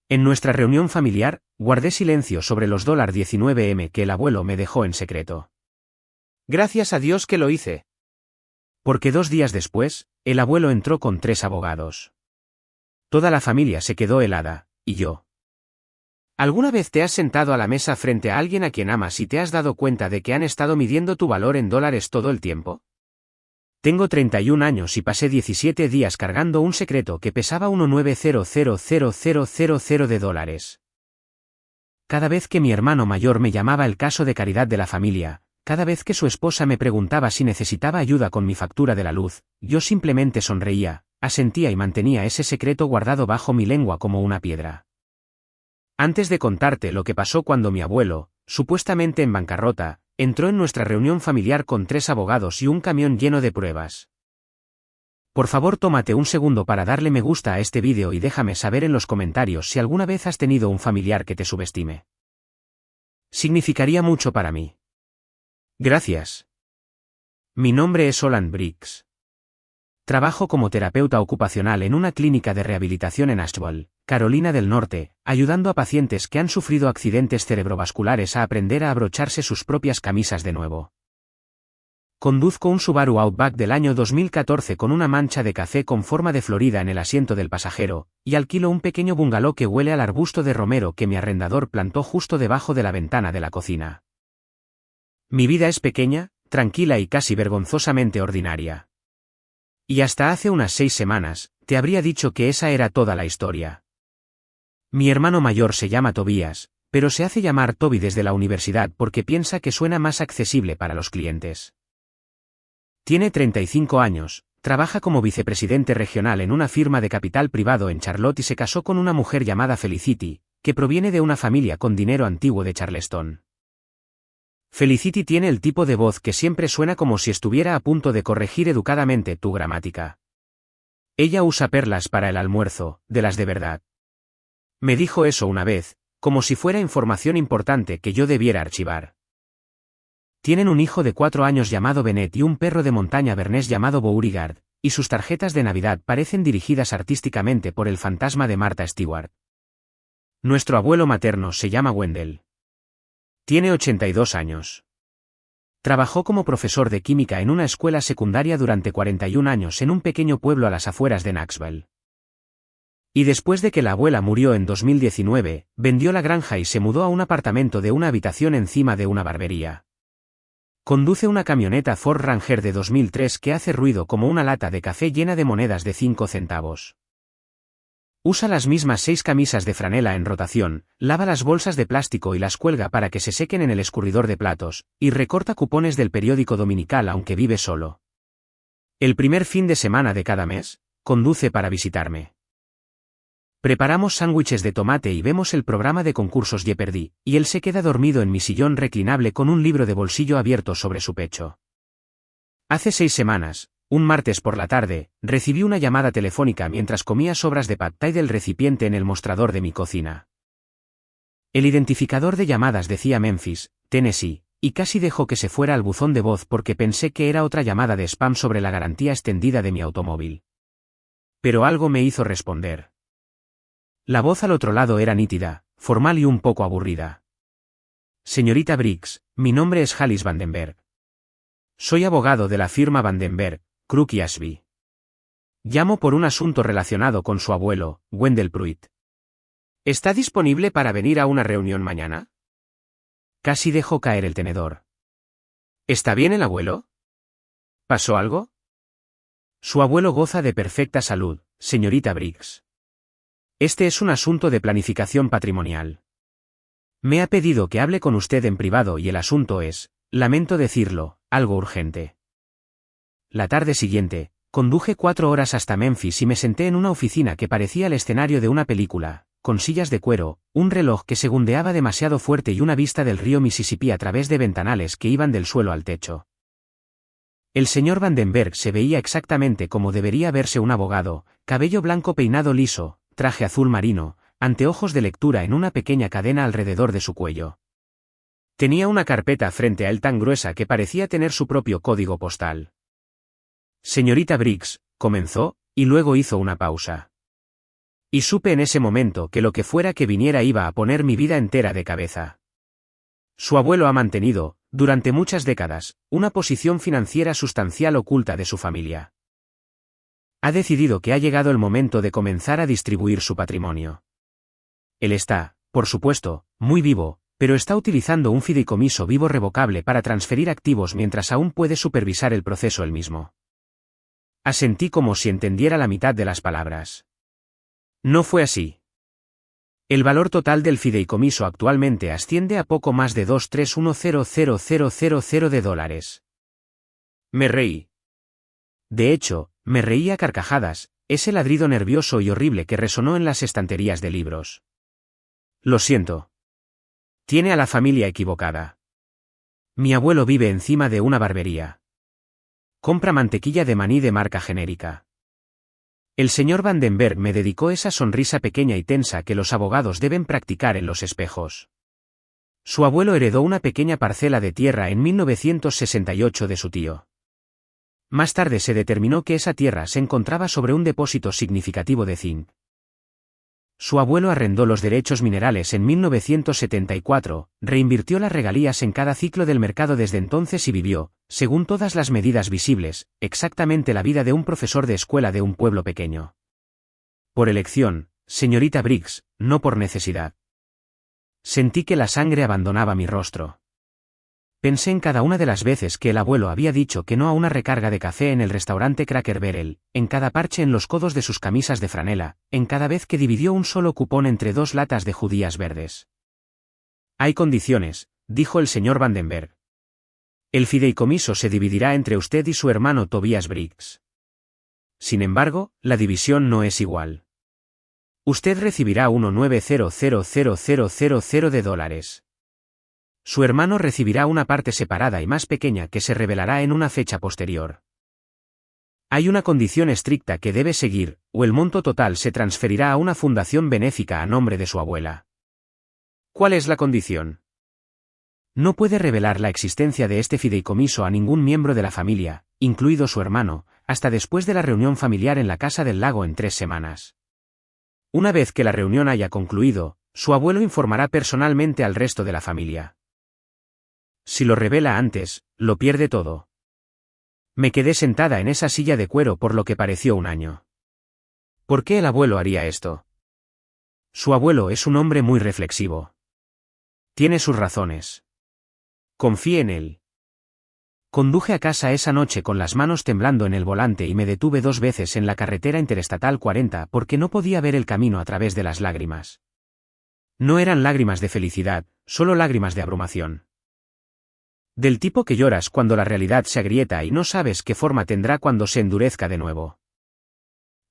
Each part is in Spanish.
En nuestra reunión familiar, guardé silencio sobre los $19M que el abuelo me dejó en secreto. Gracias a Dios que lo hice. Porque 2 días después, el abuelo entró con 3 abogados. Toda la familia se quedó helada, y yo. ¿Alguna vez te has sentado a la mesa frente a alguien a quien amas y te has dado cuenta de que han estado midiendo tu valor en dólares todo el tiempo? Tengo 31 años y pasé 17 días cargando un secreto que pesaba $19,000,000 de Cada vez que mi hermano mayor me llamaba el caso de caridad de la familia, cada vez que su esposa me preguntaba si necesitaba ayuda con mi factura de la luz, yo simplemente sonreía, asentía y mantenía ese secreto guardado bajo mi lengua como una piedra. Antes de contarte lo que pasó cuando mi abuelo, supuestamente en bancarrota, entró en nuestra reunión familiar con 3 abogados y un camión lleno de pruebas. Por favor, tómate un segundo para darle me gusta a este vídeo y déjame saber en los comentarios si alguna vez has tenido un familiar que te subestime. Significaría mucho para mí. Gracias. Mi nombre es Olan Briggs. Trabajo como terapeuta ocupacional en una clínica de rehabilitación en Asheville, Carolina del Norte, ayudando a pacientes que han sufrido accidentes cerebrovasculares a aprender a abrocharse sus propias camisas de nuevo. Conduzco un Subaru Outback del año 2014 con una mancha de café con forma de Florida en el asiento del pasajero, y alquilo un pequeño bungalow que huele al arbusto de romero que mi arrendador plantó justo debajo de la ventana de la cocina. Mi vida es pequeña, tranquila y casi vergonzosamente ordinaria. Y hasta hace unas 6 semanas, te habría dicho que esa era toda la historia. Mi hermano mayor se llama Tobias, pero se hace llamar Toby desde la universidad porque piensa que suena más accesible para los clientes. Tiene 35 años, trabaja como vicepresidente regional en una firma de capital privado en Charlotte y se casó con una mujer llamada Felicity, que proviene de una familia con dinero antiguo de Charleston. Felicity tiene el tipo de voz que siempre suena como si estuviera a punto de corregir educadamente tu gramática. Ella usa perlas para el almuerzo, de las de verdad. Me dijo eso una vez, como si fuera información importante que yo debiera archivar. Tienen un hijo de 4 años llamado Bennett y un perro de montaña bernés llamado Beauregard, y sus tarjetas de Navidad parecen dirigidas artísticamente por el fantasma de Martha Stewart. Nuestro abuelo materno se llama Wendell. Tiene 82 años. Trabajó como profesor de química en una escuela secundaria durante 41 años en un pequeño pueblo a las afueras de Knoxville. Y después de que la abuela murió en 2019, vendió la granja y se mudó a un apartamento de una habitación encima de una barbería. Conduce una camioneta Ford Ranger de 2003 que hace ruido como una lata de café llena de monedas de 5 centavos. Usa las mismas 6 camisas de franela en rotación, lava las bolsas de plástico y las cuelga para que se sequen en el escurridor de platos, y recorta cupones del periódico dominical aunque vive solo. El primer fin de semana de cada mes, conduce para visitarme. Preparamos sándwiches de tomate y vemos el programa de concursos Jeopardy, y él se queda dormido en mi sillón reclinable con un libro de bolsillo abierto sobre su pecho. Hace 6 semanas, un martes por la tarde, recibí una llamada telefónica mientras comía sobras de pad thai del recipiente en el mostrador de mi cocina. El identificador de llamadas decía Memphis, Tennessee, y casi dejó que se fuera al buzón de voz porque pensé que era otra llamada de spam sobre la garantía extendida de mi automóvil. Pero algo me hizo responder. La voz al otro lado era nítida, formal y un poco aburrida. Señorita Briggs, mi nombre es Alice Vandenberg. Soy abogado de la firma Vandenberg, Crook y Ashby. Llamo por un asunto relacionado con su abuelo, Wendell Pruitt. ¿Está disponible para venir a una reunión mañana? Casi dejó caer el tenedor. ¿Está bien el abuelo? ¿Pasó algo? Su abuelo goza de perfecta salud, señorita Briggs. Este es un asunto de planificación patrimonial. Me ha pedido que hable con usted en privado y el asunto es, lamento decirlo, algo urgente. La tarde siguiente, conduje 4 horas hasta Memphis y me senté en una oficina que parecía el escenario de una película, con sillas de cuero, un reloj que segundeaba demasiado fuerte y una vista del río Mississippi a través de ventanales que iban del suelo al techo. El señor Vandenberg se veía exactamente como debería verse un abogado, cabello blanco peinado liso, traje azul marino, anteojos de lectura en una pequeña cadena alrededor de su cuello. Tenía una carpeta frente a él tan gruesa que parecía tener su propio código postal. Señorita Briggs, comenzó, y luego hizo una pausa. Y supe en ese momento que lo que fuera que viniera iba a poner mi vida entera de cabeza. Su abuelo ha mantenido, durante muchas décadas, una posición financiera sustancial oculta de su familia. Ha decidido que ha llegado el momento de comenzar a distribuir su patrimonio. Él está, por supuesto, muy vivo, pero está utilizando un fideicomiso vivo revocable para transferir activos mientras aún puede supervisar el proceso él mismo. Asentí como si entendiera la mitad de las palabras. No fue así. El valor total del fideicomiso actualmente asciende a poco más de $2310000 de Me reí. De hecho, me reí a carcajadas, ese ladrido nervioso y horrible que resonó en las estanterías de libros. Lo siento. Tiene a la familia equivocada. Mi abuelo vive encima de una barbería. Compra mantequilla de maní de marca genérica. El señor Vandenberg me dedicó esa sonrisa pequeña y tensa que los abogados deben practicar en los espejos. Su abuelo heredó una pequeña parcela de tierra en 1968 de su tío. Más tarde se determinó que esa tierra se encontraba sobre un depósito significativo de zinc. Su abuelo arrendó los derechos minerales en 1974, reinvirtió las regalías en cada ciclo del mercado desde entonces y vivió, según todas las medidas visibles, exactamente la vida de un profesor de escuela de un pueblo pequeño. Por elección, señorita Briggs, no por necesidad. Sentí que la sangre abandonaba mi rostro. Pensé en cada una de las veces que el abuelo había dicho que no a una recarga de café en el restaurante Cracker Barrel, en cada parche en los codos de sus camisas de franela, en cada vez que dividió un solo cupón entre 2 latas de judías verdes. Hay condiciones, dijo el señor Vandenberg. El fideicomiso se dividirá entre usted y su hermano Tobias Briggs. Sin embargo, la división no es igual. Usted recibirá $1,900,000 de. Su hermano recibirá una parte separada y más pequeña que se revelará en una fecha posterior. Hay una condición estricta que debe seguir, o el monto total se transferirá a una fundación benéfica a nombre de su abuela. ¿Cuál es la condición? No puede revelar la existencia de este fideicomiso a ningún miembro de la familia, incluido su hermano, hasta después de la reunión familiar en la Casa del Lago en 3 semanas. Una vez que la reunión haya concluido, su abuelo informará personalmente al resto de la familia. Si lo revela antes, lo pierde todo. Me quedé sentada en esa silla de cuero por lo que pareció un año. ¿Por qué el abuelo haría esto? Su abuelo es un hombre muy reflexivo. Tiene sus razones. Confíe en él. Conduje a casa esa noche con las manos temblando en el volante y me detuve 2 veces en la carretera interestatal 40 porque no podía ver el camino a través de las lágrimas. No eran lágrimas de felicidad, solo lágrimas de abrumación. Del tipo que lloras cuando la realidad se agrieta y no sabes qué forma tendrá cuando se endurezca de nuevo.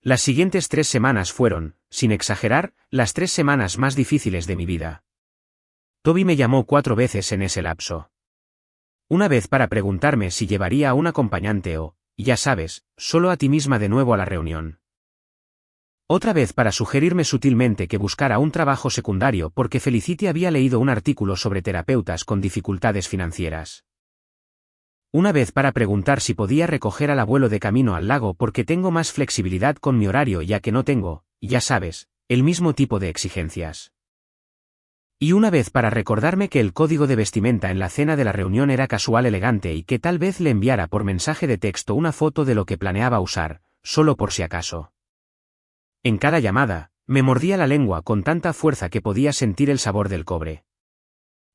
Las siguientes 3 semanas fueron, sin exagerar, las 3 semanas más difíciles de mi vida. Toby me llamó 4 veces en ese lapso. Una vez para preguntarme si llevaría a un acompañante o, ya sabes, solo a ti misma de nuevo a la reunión. Otra vez para sugerirme sutilmente que buscara un trabajo secundario porque Felicity había leído un artículo sobre terapeutas con dificultades financieras. Una vez para preguntar si podía recoger al abuelo de camino al lago porque tengo más flexibilidad con mi horario ya que no tengo, ya sabes, el mismo tipo de exigencias. Y una vez para recordarme que el código de vestimenta en la cena de la reunión era casual elegante y que tal vez le enviara por mensaje de texto una foto de lo que planeaba usar, solo por si acaso. En cada llamada, me mordía la lengua con tanta fuerza que podía sentir el sabor del cobre.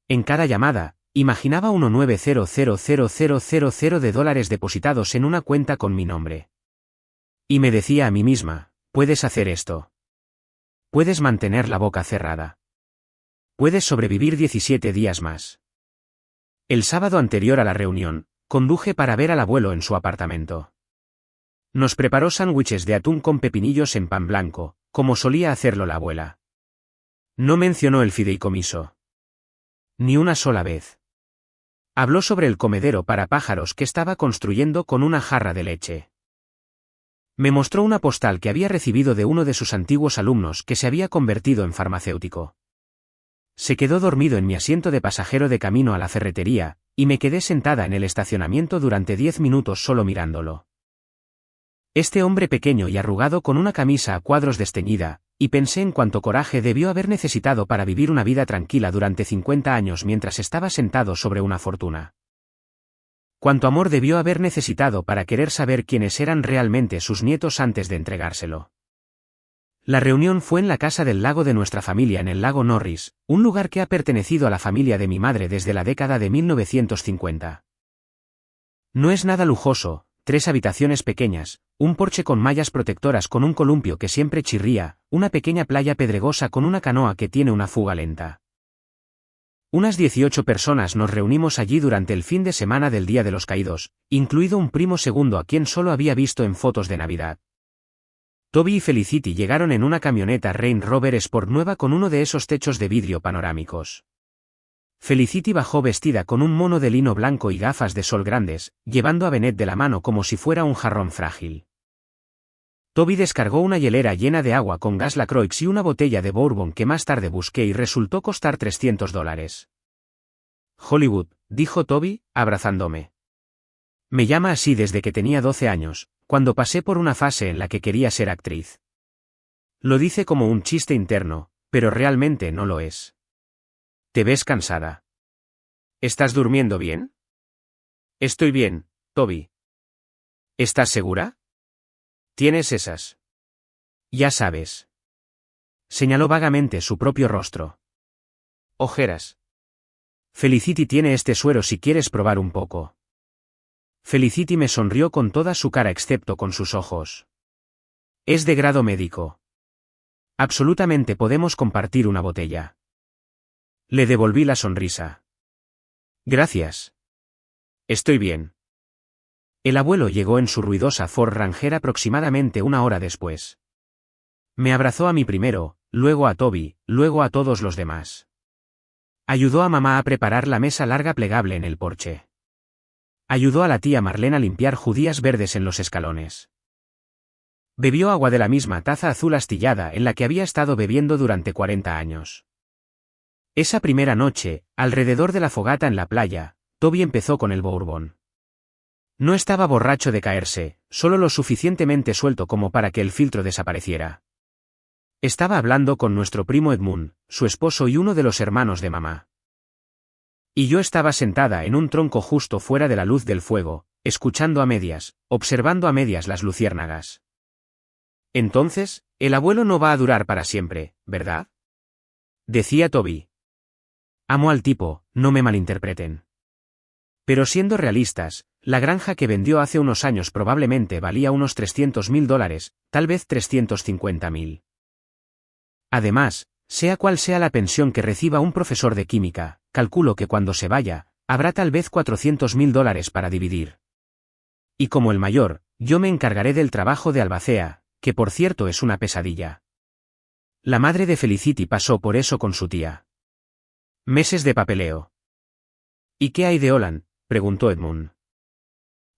En cada llamada, imaginaba $1,900,000 depositados en una cuenta con mi nombre. Y me decía a mí misma, puedes hacer esto. Puedes mantener la boca cerrada. Puedes sobrevivir 17 días más. El sábado anterior a la reunión, conduje para ver al abuelo en su apartamento. Nos preparó sándwiches de atún con pepinillos en pan blanco, como solía hacerlo la abuela. No mencionó el fideicomiso. Ni una sola vez. Habló sobre el comedero para pájaros que estaba construyendo con una jarra de leche. Me mostró una postal que había recibido de uno de sus antiguos alumnos que se había convertido en farmacéutico. Se quedó dormido en mi asiento de pasajero de camino a la ferretería, y me quedé sentada en el estacionamiento durante 10 minutos solo mirándolo. Este hombre pequeño y arrugado con una camisa a cuadros desteñida, y pensé en cuánto coraje debió haber necesitado para vivir una vida tranquila durante 50 años mientras estaba sentado sobre una fortuna. Cuánto amor debió haber necesitado para querer saber quiénes eran realmente sus nietos antes de entregárselo. La reunión fue en la casa del lago de nuestra familia en el lago Norris, un lugar que ha pertenecido a la familia de mi madre desde la década de 1950. No es nada lujoso, 3 habitaciones pequeñas, un porche con mallas protectoras con un columpio que siempre chirría, una pequeña playa pedregosa con una canoa que tiene una fuga lenta. Unas 18 personas nos reunimos allí durante el fin de semana del Día de los Caídos, incluido un primo segundo a quien solo había visto en fotos de Navidad. Toby y Felicity llegaron en una camioneta Range Rover Sport nueva con uno de esos techos de vidrio panorámicos. Felicity bajó vestida con un mono de lino blanco y gafas de sol grandes, llevando a Bennett de la mano como si fuera un jarrón frágil. Toby descargó una hielera llena de agua con gas Lacroix y una botella de bourbon que más tarde busqué y resultó costar $300. Hollywood, dijo Toby, abrazándome. Me llama así desde que tenía 12 años, cuando pasé por una fase en la que quería ser actriz. Lo dice como un chiste interno, pero realmente no lo es. ¿Te ves cansada? ¿Estás durmiendo bien? Estoy bien, Toby. ¿Estás segura? ¿Tienes esas? Ya sabes. Señaló vagamente su propio rostro. Ojeras. Felicity tiene este suero si quieres probar un poco. Felicity me sonrió con toda su cara excepto con sus ojos. Es de grado médico. Absolutamente podemos compartir una botella. Le devolví la sonrisa. Gracias. Estoy bien. El abuelo llegó en su ruidosa Ford Ranger aproximadamente una hora después. Me abrazó a mí primero, luego a Toby, luego a todos los demás. Ayudó a mamá a preparar la mesa larga plegable en el porche. Ayudó a la tía Marlene a limpiar judías verdes en los escalones. Bebió agua de la misma taza azul astillada en la que había estado bebiendo durante 40 años. Esa primera noche, alrededor de la fogata en la playa, Toby empezó con el bourbon. No estaba borracho de caerse, solo lo suficientemente suelto como para que el filtro desapareciera. Estaba hablando con nuestro primo Edmund, su esposo y uno de los hermanos de mamá. Y yo estaba sentada en un tronco justo fuera de la luz del fuego, escuchando a medias, observando a medias las luciérnagas. Entonces, el abuelo no va a durar para siempre, ¿verdad? Decía Toby. Amo al tipo, no me malinterpreten. Pero siendo realistas, la granja que vendió hace unos años probablemente valía unos $300.000, tal vez $350.000. Además, sea cual sea la pensión que reciba un profesor de química, calculo que cuando se vaya, habrá tal vez $400.000 para dividir. Y como el mayor, yo me encargaré del trabajo de albacea, que por cierto es una pesadilla. La madre de Felicity pasó por eso con su tía. Meses de papeleo. ¿Y qué hay de Olan?, preguntó Edmund.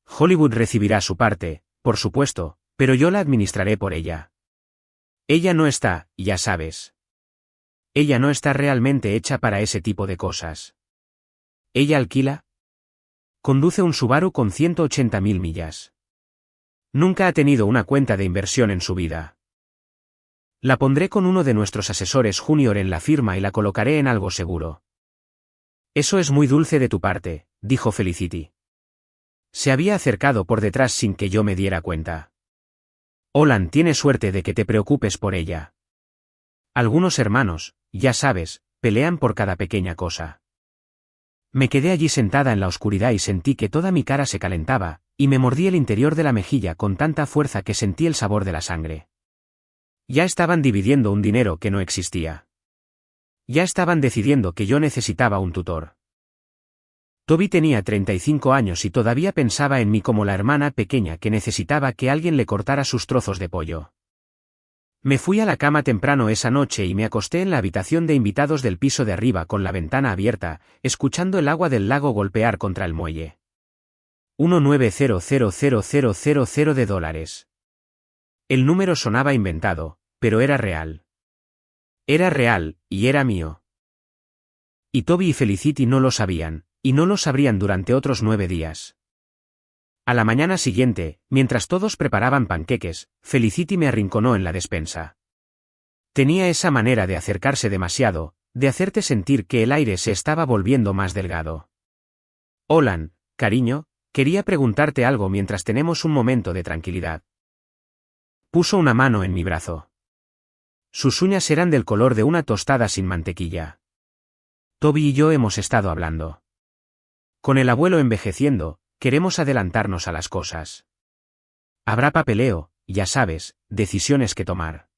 Hollywood recibirá su parte, por supuesto, pero yo la administraré por ella. Ella no está, ya sabes. Ella no está realmente hecha para ese tipo de cosas. ¿Ella alquila? Conduce un Subaru con 180.000 millas. Nunca ha tenido una cuenta de inversión en su vida. La pondré con uno de nuestros asesores junior en la firma y la colocaré en algo seguro. Eso es muy dulce de tu parte, dijo Felicity. Se había acercado por detrás sin que yo me diera cuenta. Olan tiene suerte de que te preocupes por ella. Algunos hermanos, ya sabes, pelean por cada pequeña cosa. Me quedé allí sentada en la oscuridad y sentí que toda mi cara se calentaba, y me mordí el interior de la mejilla con tanta fuerza que sentí el sabor de la sangre. Ya estaban dividiendo un dinero que no existía. Ya estaban decidiendo que yo necesitaba un tutor. Toby tenía 35 años y todavía pensaba en mí como la hermana pequeña que necesitaba que alguien le cortara sus trozos de pollo. Me fui a la cama temprano esa noche y me acosté en la habitación de invitados del piso de arriba con la ventana abierta, escuchando el agua del lago golpear contra el muelle. $1,900,000 de El número sonaba inventado, pero era real. Era real, y era mío. Y Toby y Felicity no lo sabían, y no lo sabrían durante otros 9 días. A la mañana siguiente, mientras todos preparaban panqueques, Felicity me arrinconó en la despensa. Tenía esa manera de acercarse demasiado, de hacerte sentir que el aire se estaba volviendo más delgado. Olan, cariño, quería preguntarte algo mientras tenemos un momento de tranquilidad. Puso una mano en mi brazo. Sus uñas eran del color de una tostada sin mantequilla. Toby y yo hemos estado hablando. Con el abuelo envejeciendo, queremos adelantarnos a las cosas. Habrá papeleo, ya sabes, decisiones que tomar.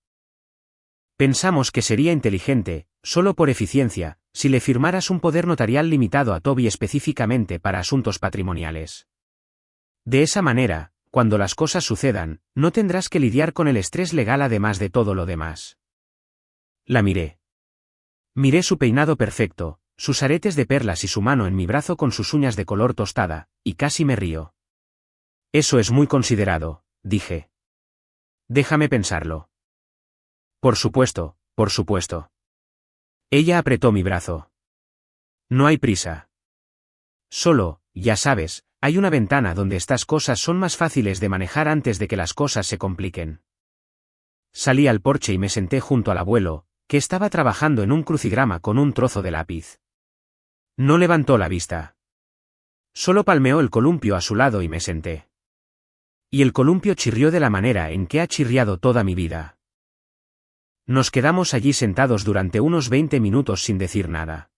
Pensamos que sería inteligente, solo por eficiencia, si le firmaras un poder notarial limitado a Toby específicamente para asuntos patrimoniales. De esa manera, cuando las cosas sucedan, no tendrás que lidiar con el estrés legal además de todo lo demás. La miré. Miré su peinado perfecto, sus aretes de perlas y su mano en mi brazo con sus uñas de color tostada, y casi me río. Eso es muy considerado, dije. Déjame pensarlo. Por supuesto, por supuesto. Ella apretó mi brazo. No hay prisa. Solo, ya sabes, hay una ventana donde estas cosas son más fáciles de manejar antes de que las cosas se compliquen. Salí al porche y me senté junto al abuelo, que estaba trabajando en un crucigrama con un trozo de lápiz. No levantó la vista. Solo palmeó el columpio a su lado y me senté. Y el columpio chirrió de la manera en que ha chirriado toda mi vida. Nos quedamos allí sentados durante unos 20 minutos sin decir nada.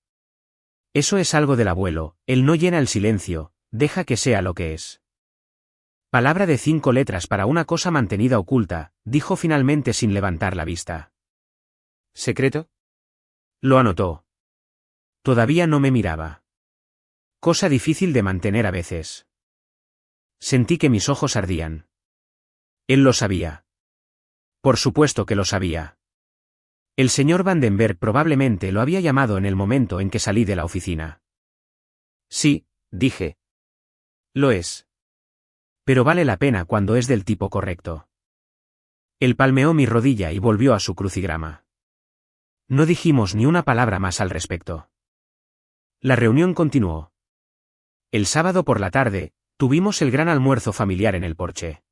Eso es algo del abuelo, él no llena el silencio, deja que sea lo que es. Palabra de 5 letras para una cosa mantenida oculta, dijo finalmente sin levantar la vista. ¿Secreto? Lo anotó. Todavía no me miraba. Cosa difícil de mantener a veces. Sentí que mis ojos ardían. Él lo sabía. Por supuesto que lo sabía. El señor Vandenberg probablemente lo había llamado en el momento en que salí de la oficina. Sí, dije. Lo es. Pero vale la pena cuando es del tipo correcto. Él palmeó mi rodilla y volvió a su crucigrama. No dijimos ni una palabra más al respecto. La reunión continuó. El sábado por la tarde, tuvimos el gran almuerzo familiar en el porche.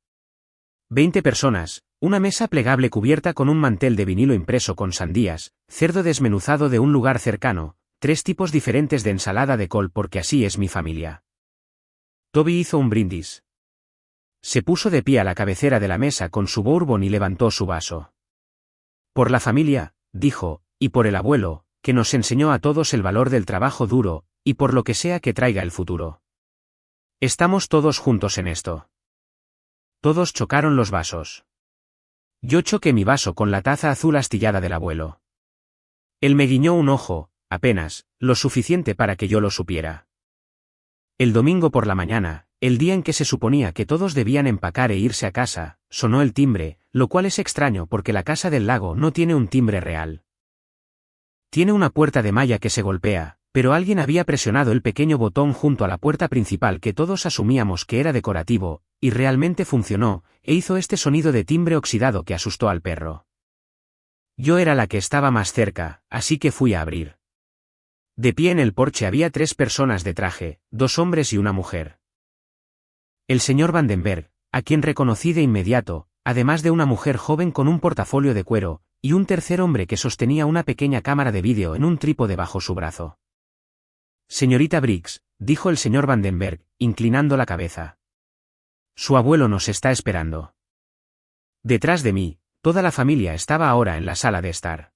20 personas, una mesa plegable cubierta con un mantel de vinilo impreso con sandías, cerdo desmenuzado de un lugar cercano, 3 tipos diferentes de ensalada de col porque así es mi familia. Toby hizo un brindis. Se puso de pie a la cabecera de la mesa con su bourbon y levantó su vaso. Por la familia, dijo, y por el abuelo, que nos enseñó a todos el valor del trabajo duro, y por lo que sea que traiga el futuro. Estamos todos juntos en esto. Todos chocaron los vasos. Yo choqué mi vaso con la taza azul astillada del abuelo. Él me guiñó un ojo, apenas, lo suficiente para que yo lo supiera. El domingo por la mañana, el día en que se suponía que todos debían empacar e irse a casa, sonó el timbre, lo cual es extraño porque la casa del lago no tiene un timbre real. Tiene una puerta de malla que se golpea, pero alguien había presionado el pequeño botón junto a la puerta principal que todos asumíamos que era decorativo, y realmente funcionó, e hizo este sonido de timbre oxidado que asustó al perro. Yo era la que estaba más cerca, así que fui a abrir. De pie en el porche había 3 personas de traje, 2 hombres y una mujer. El señor Vandenberg, a quien reconocí de inmediato, además de una mujer joven con un portafolio de cuero, y un tercer hombre que sostenía una pequeña cámara de vídeo en un trípode bajo su brazo. Señorita Briggs, dijo el señor Vandenberg, inclinando la cabeza. Su abuelo nos está esperando. Detrás de mí, toda la familia estaba ahora en la sala de estar.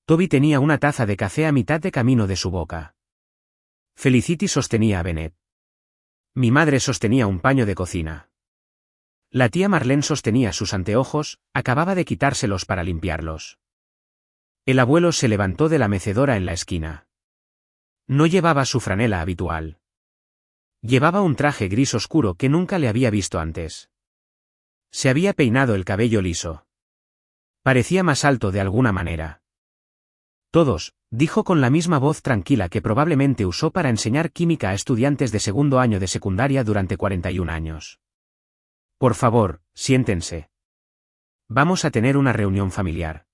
Toby tenía una taza de café a mitad de camino de su boca. Felicity sostenía a Bennett. Mi madre sostenía un paño de cocina. La tía Marlene sostenía sus anteojos, acababa de quitárselos para limpiarlos. El abuelo se levantó de la mecedora en la esquina. No llevaba su franela habitual. Llevaba un traje gris oscuro que nunca le había visto antes. Se había peinado el cabello liso. Parecía más alto de alguna manera. Todos, dijo con la misma voz tranquila que probablemente usó para enseñar química a estudiantes de segundo año de secundaria durante 41 años. Por favor, siéntense. Vamos a tener una reunión familiar.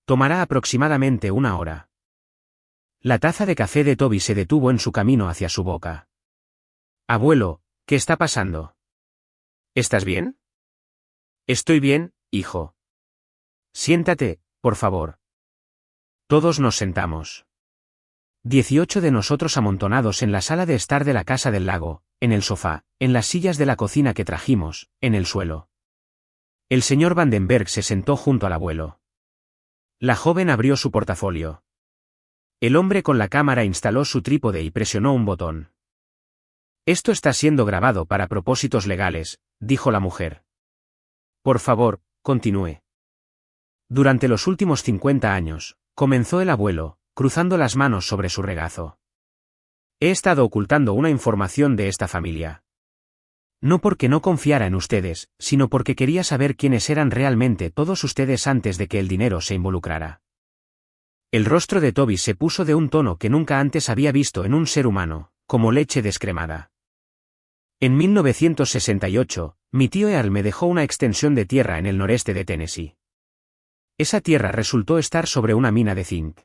Tomará aproximadamente 1 hora. La taza de café de Toby se detuvo en su camino hacia su boca. Abuelo, ¿qué está pasando? ¿Estás bien? Estoy bien, hijo. Siéntate, por favor. Todos nos sentamos. 18 de nosotros amontonados en la sala de estar de la casa del lago, en el sofá, en las sillas de la cocina que trajimos, en el suelo. El señor Vandenberg se sentó junto al abuelo. La joven abrió su portafolio. El hombre con la cámara instaló su trípode y presionó un botón. Esto está siendo grabado para propósitos legales, dijo la mujer. Por favor, continúe. Durante los últimos 50 años, comenzó el abuelo, cruzando las manos sobre su regazo. He estado ocultando una información de esta familia. No porque no confiara en ustedes, sino porque quería saber quiénes eran realmente todos ustedes antes de que el dinero se involucrara. El rostro de Toby se puso de un tono que nunca antes había visto en un ser humano, como leche descremada. En 1968, mi tío Earl me dejó una extensión de tierra en el noreste de Tennessee. Esa tierra resultó estar sobre una mina de zinc.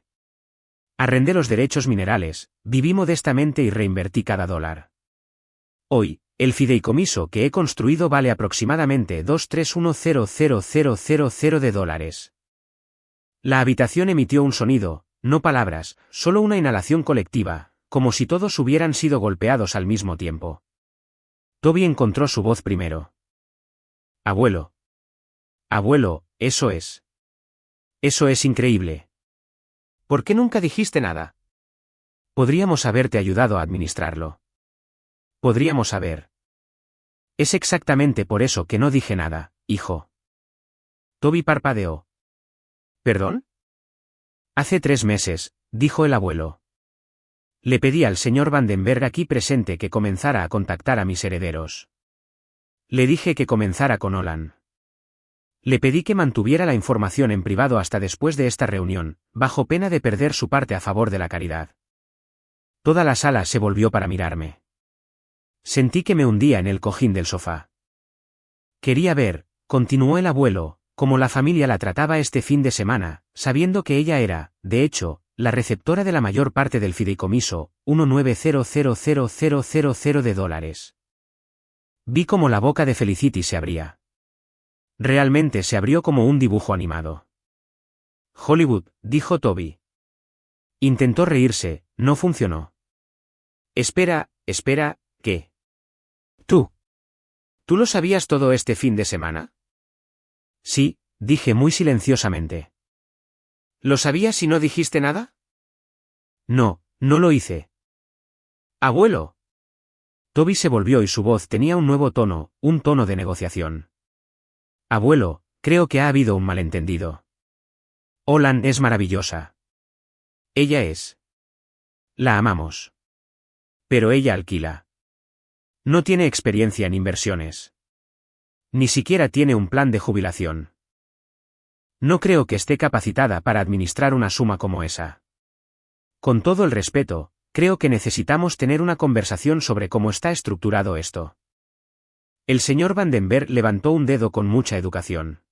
Arrendé los derechos minerales, viví modestamente y reinvertí cada dólar. Hoy, el fideicomiso que he construido vale aproximadamente $231,000,000 de. La habitación emitió un sonido, no palabras, solo una inhalación colectiva, como si todos hubieran sido golpeados al mismo tiempo. Toby encontró su voz primero. Abuelo. Abuelo, eso es. Eso es increíble. ¿Por qué nunca dijiste nada? Podríamos haberte ayudado a administrarlo. Podríamos haber. Es exactamente por eso que no dije nada, hijo. Toby parpadeó. ¿Perdón? Hace 3 meses, dijo el abuelo. Le pedí al señor Vandenberg aquí presente que comenzara a contactar a mis herederos. Le dije que comenzara con Olan. Le pedí que mantuviera la información en privado hasta después de esta reunión, bajo pena de perder su parte a favor de la caridad. Toda la sala se volvió para mirarme. Sentí que me hundía en el cojín del sofá. Quería ver, continuó el abuelo, cómo la familia la trataba este fin de semana, sabiendo que ella era, de hecho, la receptora de la mayor parte del fideicomiso, $1,900,000. Vi cómo la boca de Felicity se abría. Realmente se abrió como un dibujo animado. Hollywood, dijo Toby. Intentó reírse, no funcionó. Espera, ¿qué? ¿Tú lo sabías todo este fin de semana? Sí, dije muy silenciosamente. ¿Lo sabías y no dijiste nada? No, no lo hice. Abuelo. Toby se volvió y su voz tenía un nuevo tono, un tono de negociación. Abuelo, creo que ha habido un malentendido. Olan es maravillosa. Ella es. La amamos. Pero ella alquila. No tiene experiencia en inversiones. Ni siquiera tiene un plan de jubilación. No creo que esté capacitada para administrar una suma como esa. Con todo el respeto, creo que necesitamos tener una conversación sobre cómo está estructurado esto. El señor Vandenberg levantó un dedo con mucha educación.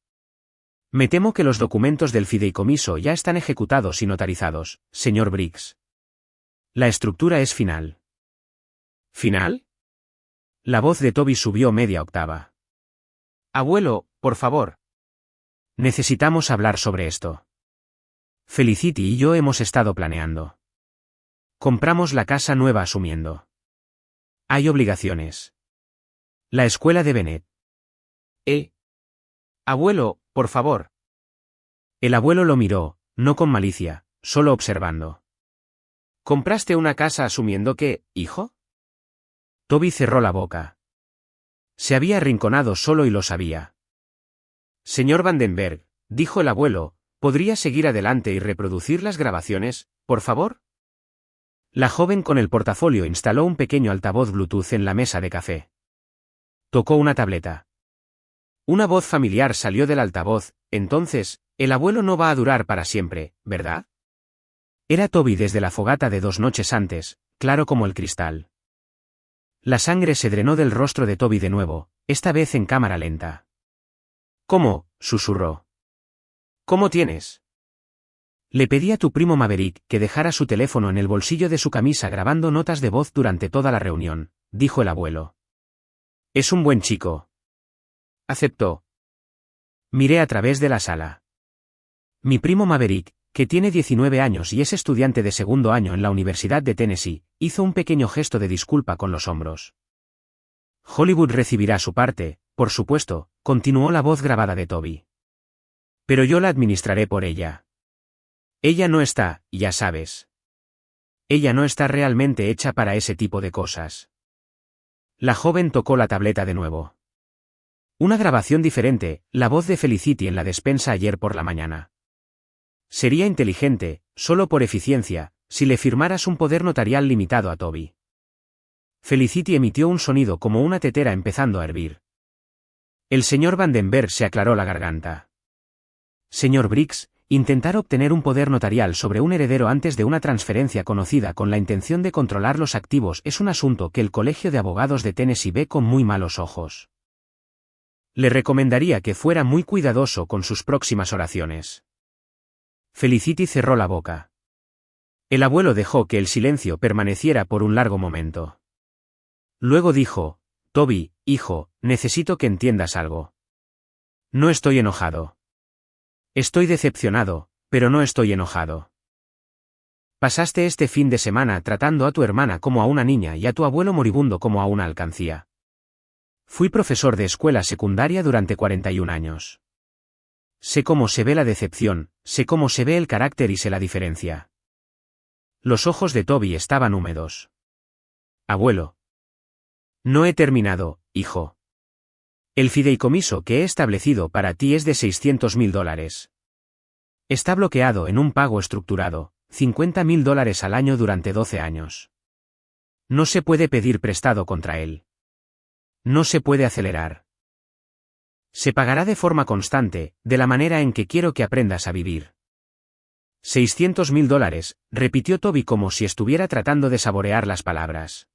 Me temo que los documentos del fideicomiso ya están ejecutados y notarizados, señor Briggs. La estructura es final. ¿Final? La voz de Toby subió media octava. Abuelo, por favor. Necesitamos hablar sobre esto. Felicity y yo hemos estado planeando. Compramos la casa nueva asumiendo. Hay obligaciones. La escuela de Bennett. Abuelo, por favor. El abuelo lo miró, no con malicia, solo observando. ¿Compraste una casa asumiendo que, hijo? Toby cerró la boca. Se había arrinconado solo y lo sabía. Señor Vandenberg, dijo el abuelo, ¿podría seguir adelante y reproducir las grabaciones, por favor? La joven con el portafolio instaló un pequeño altavoz Bluetooth en la mesa de café. Tocó una tableta. Una voz familiar salió del altavoz. Entonces, el abuelo no va a durar para siempre, ¿verdad? Era Toby desde la fogata de 2 noches antes, claro como el cristal. La sangre se drenó del rostro de Toby de nuevo, esta vez en cámara lenta. ¿Cómo?, susurró. ¿Cómo tienes? Le pedí a tu primo Maverick que dejara su teléfono en el bolsillo de su camisa grabando notas de voz durante toda la reunión, dijo el abuelo. Es un buen chico. Aceptó. Miré a través de la sala. Mi primo Maverick, que tiene 19 años y es estudiante de segundo año en la Universidad de Tennessee, hizo un pequeño gesto de disculpa con los hombros. Hollywood recibirá su parte, por supuesto, continuó la voz grabada de Toby. Pero yo la administraré por ella. Ella no está, ya sabes. Ella no está realmente hecha para ese tipo de cosas. La joven tocó la tableta de nuevo. Una grabación diferente, la voz de Felicity en la despensa ayer por la mañana. Sería inteligente, solo por eficiencia, si le firmaras un poder notarial limitado a Toby. Felicity emitió un sonido como una tetera empezando a hervir. El señor Vandenberg se aclaró la garganta. Señor Briggs, intentar obtener un poder notarial sobre un heredero antes de una transferencia conocida con la intención de controlar los activos es un asunto que el Colegio de Abogados de Tennessee ve con muy malos ojos. Le recomendaría que fuera muy cuidadoso con sus próximas oraciones. Felicity cerró la boca. El abuelo dejó que el silencio permaneciera por un largo momento. Luego dijo, Toby, hijo, necesito que entiendas algo. No estoy enojado. Estoy decepcionado, pero no estoy enojado. Pasaste este fin de semana tratando a tu hermana como a una niña y a tu abuelo moribundo como a una alcancía. Fui profesor de escuela secundaria durante 41 años. Sé cómo se ve la decepción, sé cómo se ve el carácter y sé la diferencia. Los ojos de Toby estaban húmedos. Abuelo. No he terminado, hijo. El fideicomiso que he establecido para ti es de $600.000. Está bloqueado en un pago estructurado, $50.000 al año durante 12 años. No se puede pedir prestado contra él. No se puede acelerar. Se pagará de forma constante, de la manera en que quiero que aprendas a vivir. $600.000, repitió Toby como si estuviera tratando de saborear las palabras.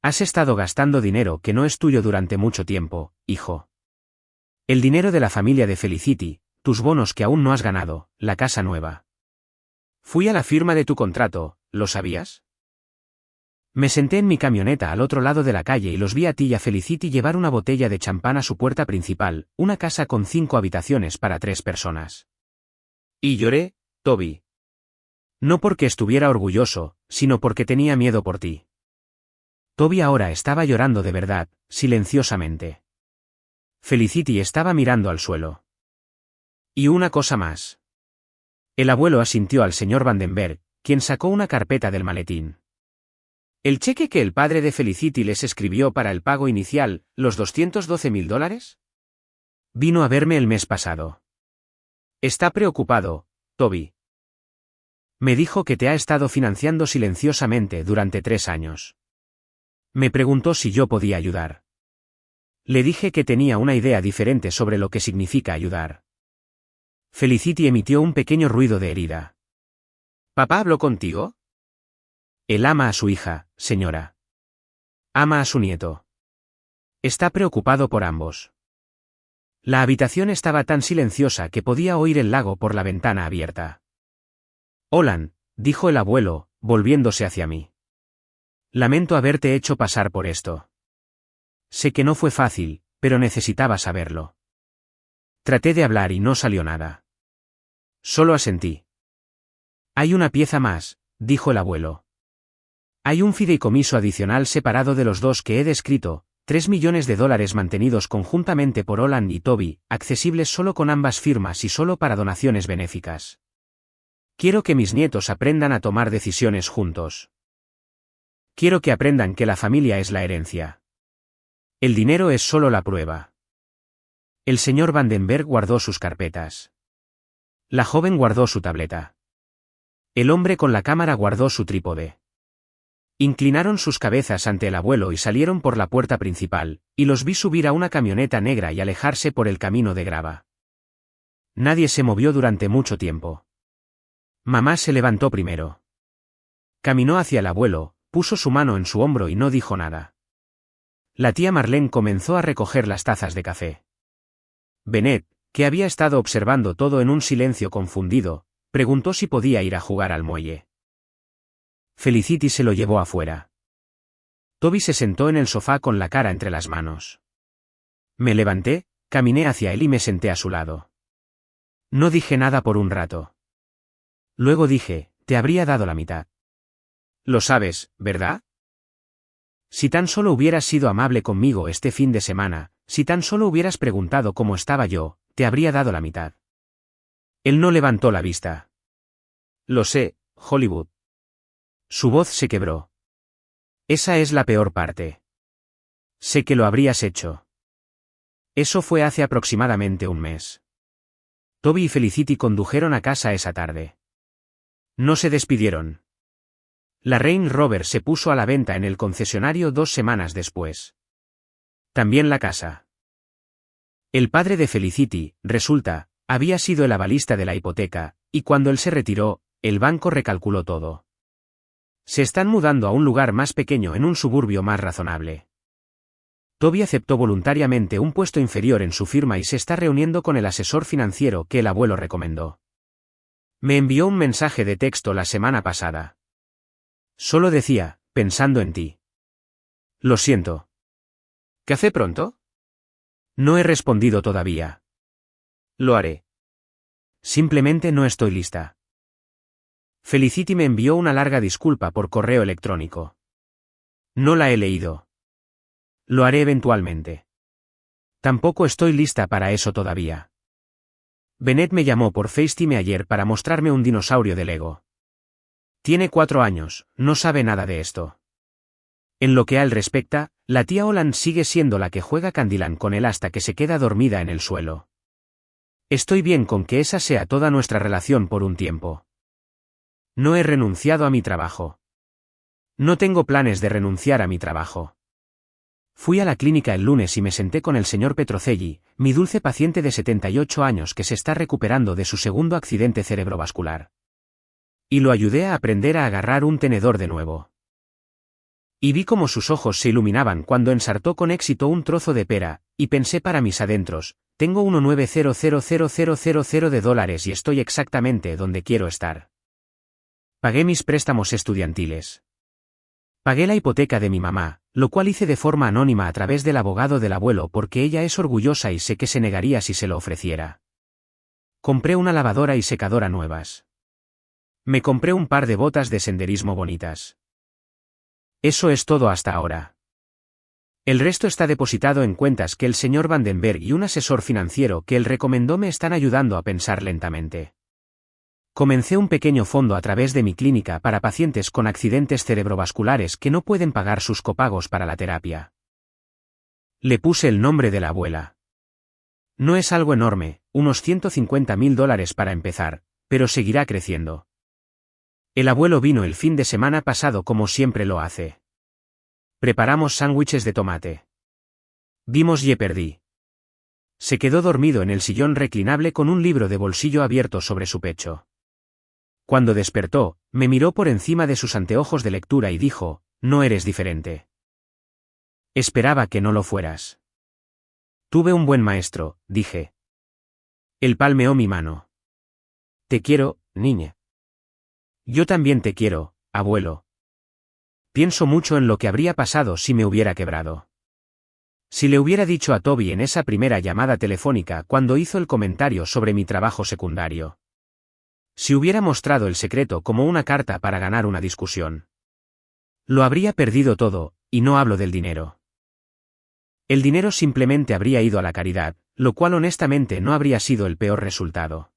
Has estado gastando dinero que no es tuyo durante mucho tiempo, hijo. El dinero de la familia de Felicity, tus bonos que aún no has ganado, la casa nueva. Fui a la firma de tu contrato, ¿lo sabías? Me senté en mi camioneta al otro lado de la calle y los vi a ti y a Felicity llevar una botella de champán a su puerta principal, una casa con 5 habitaciones para 3 personas. Y lloré, Toby. No porque estuviera orgulloso, sino porque tenía miedo por ti. Toby ahora estaba llorando de verdad, silenciosamente. Felicity estaba mirando al suelo. Y una cosa más. El abuelo asintió al señor Vandenberg, quien sacó una carpeta del maletín. ¿El cheque que el padre de Felicity les escribió para el pago inicial, los $212.000? Vino a verme el mes pasado. Está preocupado, Toby. Me dijo que te ha estado financiando silenciosamente durante 3 años. Me preguntó si yo podía ayudar. Le dije que tenía una idea diferente sobre lo que significa ayudar. Felicity emitió un pequeño ruido de herida. ¿Papá habló contigo? Él ama a su hija, señora. Ama a su nieto. Está preocupado por ambos. La habitación estaba tan silenciosa que podía oír el lago por la ventana abierta. Olan, dijo el abuelo, volviéndose hacia mí. Lamento haberte hecho pasar por esto. Sé que no fue fácil, pero necesitaba saberlo. Traté de hablar y no salió nada. Solo asentí. Hay una pieza más, dijo el abuelo. Hay un fideicomiso adicional separado de los dos que he descrito, $3 millones mantenidos conjuntamente por Olan y Toby, accesibles solo con ambas firmas y solo para donaciones benéficas. Quiero que mis nietos aprendan a tomar decisiones juntos. Quiero que aprendan que la familia es la herencia. El dinero es solo la prueba. El señor Vandenberg guardó sus carpetas. La joven guardó su tableta. El hombre con la cámara guardó su trípode. Inclinaron sus cabezas ante el abuelo y salieron por la puerta principal, y los vi subir a una camioneta negra y alejarse por el camino de grava. Nadie se movió durante mucho tiempo. Mamá se levantó primero. Caminó hacia el abuelo, puso su mano en su hombro y no dijo nada. La tía Marlene comenzó a recoger las tazas de café. Bennett, que había estado observando todo en un silencio confundido, preguntó si podía ir a jugar al muelle. Felicity se lo llevó afuera. Toby se sentó en el sofá con la cara entre las manos. Me levanté, caminé hacia él y me senté a su lado. No dije nada por un rato. Luego dije, te habría dado la mitad. Lo sabes, ¿verdad? Si tan solo hubieras sido amable conmigo este fin de semana, si tan solo hubieras preguntado cómo estaba yo, te habría dado la mitad. Él no levantó la vista. Lo sé, Hollywood. Su voz se quebró. Esa es la peor parte. Sé que lo habrías hecho. Eso fue hace aproximadamente un mes. Toby y Felicity condujeron a casa esa tarde. No se despidieron. La Range Rover se puso a la venta en el concesionario 2 semanas después. También la casa. El padre de Felicity, resulta, había sido el avalista de la hipoteca, y cuando él se retiró, el banco recalculó todo. Se están mudando a un lugar más pequeño en un suburbio más razonable. Toby aceptó voluntariamente un puesto inferior en su firma y se está reuniendo con el asesor financiero que el abuelo recomendó. Me envió un mensaje de texto la semana pasada. Solo decía, pensando en ti. Lo siento. ¿Café pronto? No he respondido todavía. Lo haré. Simplemente no estoy lista. Felicity me envió una larga disculpa por correo electrónico. No la he leído. Lo haré eventualmente. Tampoco estoy lista para eso todavía. Bennett me llamó por FaceTime ayer para mostrarme un dinosaurio de Lego. Tiene 4 años, no sabe nada de esto. En lo que a él respecta, la tía Holland sigue siendo la que juega Candyland con él hasta que se queda dormida en el suelo. Estoy bien con que esa sea toda nuestra relación por un tiempo. No he renunciado a mi trabajo. No tengo planes de renunciar a mi trabajo. Fui a la clínica el lunes y me senté con el señor Petrocelli, mi dulce paciente de 78 años que se está recuperando de su segundo accidente cerebrovascular. Y lo ayudé a aprender a agarrar un tenedor de nuevo. Y vi cómo sus ojos se iluminaban cuando ensartó con éxito un trozo de pera, y pensé para mis adentros, tengo $1,900,000 y estoy exactamente donde quiero estar. Pagué mis préstamos estudiantiles. Pagué la hipoteca de mi mamá, lo cual hice de forma anónima a través del abogado del abuelo porque ella es orgullosa y sé que se negaría si se lo ofreciera. Compré una lavadora y secadora nuevas. Me compré un par de botas de senderismo bonitas. Eso es todo hasta ahora. El resto está depositado en cuentas que el señor Vandenberg y un asesor financiero que él recomendó me están ayudando a pensar lentamente. Comencé un pequeño fondo a través de mi clínica para pacientes con accidentes cerebrovasculares que no pueden pagar sus copagos para la terapia. Le puse el nombre de la abuela. No es algo enorme, unos $150,000 para empezar, pero seguirá creciendo. El abuelo vino el fin de semana pasado como siempre lo hace. Preparamos sándwiches de tomate. Vimos Jeopardy. Se quedó dormido en el sillón reclinable con un libro de bolsillo abierto sobre su pecho. Cuando despertó, me miró por encima de sus anteojos de lectura y dijo, no eres diferente. Esperaba que no lo fueras. Tuve un buen maestro, dije. Él palmeó mi mano. Te quiero, niña. Yo también te quiero, abuelo. Pienso mucho en lo que habría pasado si me hubiera quebrado. Si le hubiera dicho a Toby en esa primera llamada telefónica cuando hizo el comentario sobre mi trabajo secundario. Si hubiera mostrado el secreto como una carta para ganar una discusión. Lo habría perdido todo, y no hablo del dinero. El dinero simplemente habría ido a la caridad, lo cual honestamente no habría sido el peor resultado.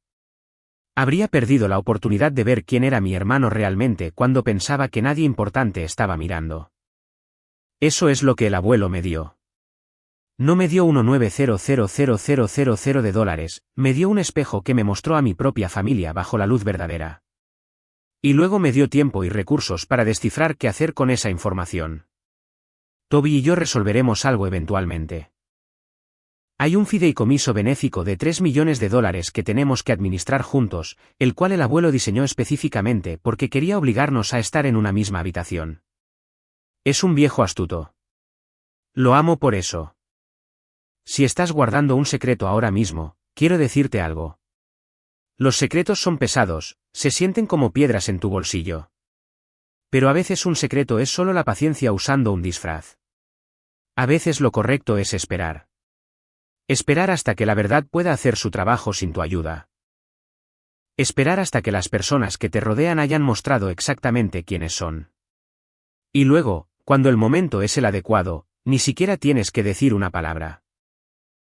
Habría perdido la oportunidad de ver quién era mi hermano realmente cuando pensaba que nadie importante estaba mirando. Eso es lo que el abuelo me dio. No me dio $1,900,000, me dio un espejo que me mostró a mi propia familia bajo la luz verdadera. Y luego me dio tiempo y recursos para descifrar qué hacer con esa información. Toby y yo resolveremos algo eventualmente. Hay un fideicomiso benéfico de $3 millones que tenemos que administrar juntos, el cual el abuelo diseñó específicamente porque quería obligarnos a estar en una misma habitación. Es un viejo astuto. Lo amo por eso. Si estás guardando un secreto ahora mismo, quiero decirte algo. Los secretos son pesados, se sienten como piedras en tu bolsillo. Pero a veces un secreto es solo la paciencia usando un disfraz. A veces lo correcto es esperar. Esperar hasta que la verdad pueda hacer su trabajo sin tu ayuda. Esperar hasta que las personas que te rodean hayan mostrado exactamente quiénes son. Y luego, cuando el momento es el adecuado, ni siquiera tienes que decir una palabra.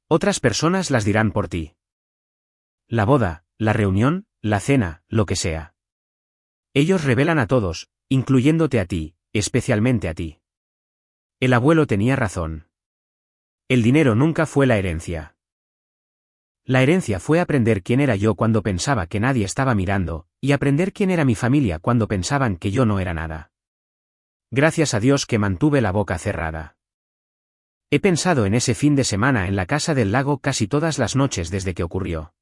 Otras personas las dirán por ti. La boda, la reunión, la cena, lo que sea. Ellos revelan a todos, incluyéndote a ti, especialmente a ti. El abuelo tenía razón. El dinero nunca fue la herencia. La herencia fue aprender quién era yo cuando pensaba que nadie estaba mirando, y aprender quién era mi familia cuando pensaban que yo no era nada. Gracias a Dios que mantuve la boca cerrada. He pensado en ese fin de semana en la casa del lago casi todas las noches desde que ocurrió.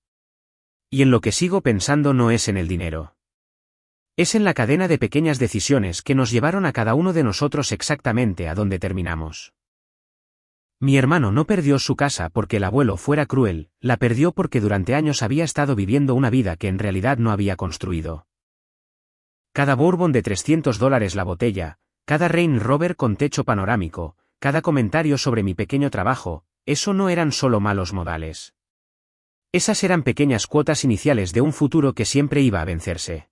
Y en lo que sigo pensando no es en el dinero. Es en la cadena de pequeñas decisiones que nos llevaron a cada uno de nosotros exactamente a donde terminamos. Mi hermano no perdió su casa porque el abuelo fuera cruel, la perdió porque durante años había estado viviendo una vida que en realidad no había construido. Cada bourbon de $300 la botella, cada Range Rover con techo panorámico, cada comentario sobre mi pequeño trabajo, eso no eran solo malos modales. Esas eran pequeñas cuotas iniciales de un futuro que siempre iba a vencerse.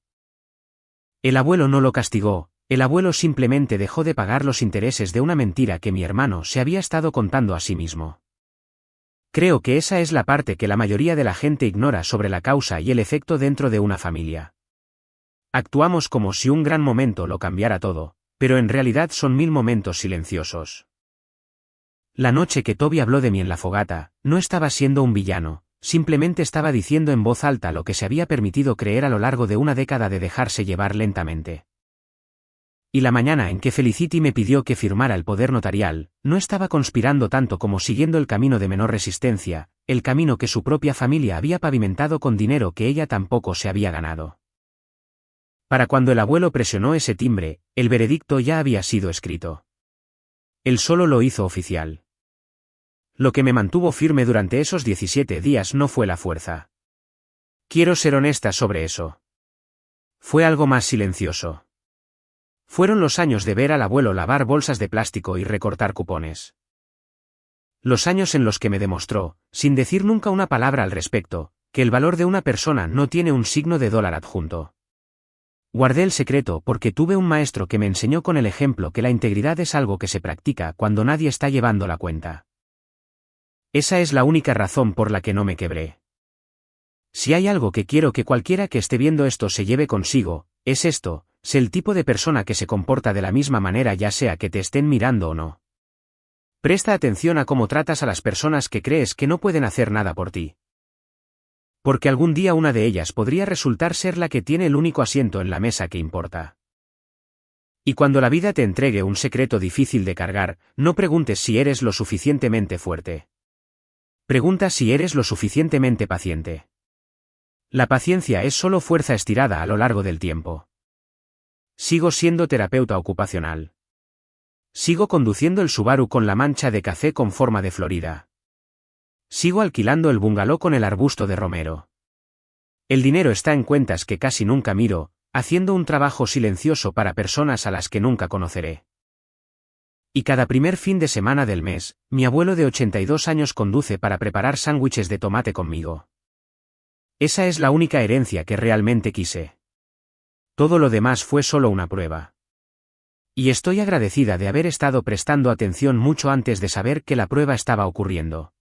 El abuelo no lo castigó. El abuelo simplemente dejó de pagar los intereses de una mentira que mi hermano se había estado contando a sí mismo. Creo que esa es la parte que la mayoría de la gente ignora sobre la causa y el efecto dentro de una familia. Actuamos como si un gran momento lo cambiara todo, pero en realidad son 1000 momentos silenciosos. La noche que Toby habló de mí en la fogata, no estaba siendo un villano, simplemente estaba diciendo en voz alta lo que se había permitido creer a lo largo de una década de dejarse llevar lentamente. Y la mañana en que Felicity me pidió que firmara el poder notarial, no estaba conspirando tanto como siguiendo el camino de menor resistencia, el camino que su propia familia había pavimentado con dinero que ella tampoco se había ganado. Para cuando el abuelo presionó ese timbre, el veredicto ya había sido escrito. Él solo lo hizo oficial. Lo que me mantuvo firme durante esos 17 días no fue la fuerza. Quiero ser honesta sobre eso. Fue algo más silencioso. Fueron los años de ver al abuelo lavar bolsas de plástico y recortar cupones. Los años en los que me demostró, sin decir nunca una palabra al respecto, que el valor de una persona no tiene un signo de dólar adjunto. Guardé el secreto porque tuve un maestro que me enseñó con el ejemplo que la integridad es algo que se practica cuando nadie está llevando la cuenta. Esa es la única razón por la que no me quebré. Si hay algo que quiero que cualquiera que esté viendo esto se lleve consigo, es esto: sé el tipo de persona que se comporta de la misma manera ya sea que te estén mirando o no. Presta atención a cómo tratas a las personas que crees que no pueden hacer nada por ti. Porque algún día una de ellas podría resultar ser la que tiene el único asiento en la mesa que importa. Y cuando la vida te entregue un secreto difícil de cargar, no preguntes si eres lo suficientemente fuerte. Pregunta si eres lo suficientemente paciente. La paciencia es solo fuerza estirada a lo largo del tiempo. Sigo siendo terapeuta ocupacional. Sigo conduciendo el Subaru con la mancha de café con forma de Florida. Sigo alquilando el bungalow con el arbusto de romero. El dinero está en cuentas que casi nunca miro, haciendo un trabajo silencioso para personas a las que nunca conoceré. Y cada primer fin de semana del mes, mi abuelo de 82 años conduce para preparar sándwiches de tomate conmigo. Esa es la única herencia que realmente quise. Todo lo demás fue solo una prueba. Y estoy agradecida de haber estado prestando atención mucho antes de saber que la prueba estaba ocurriendo.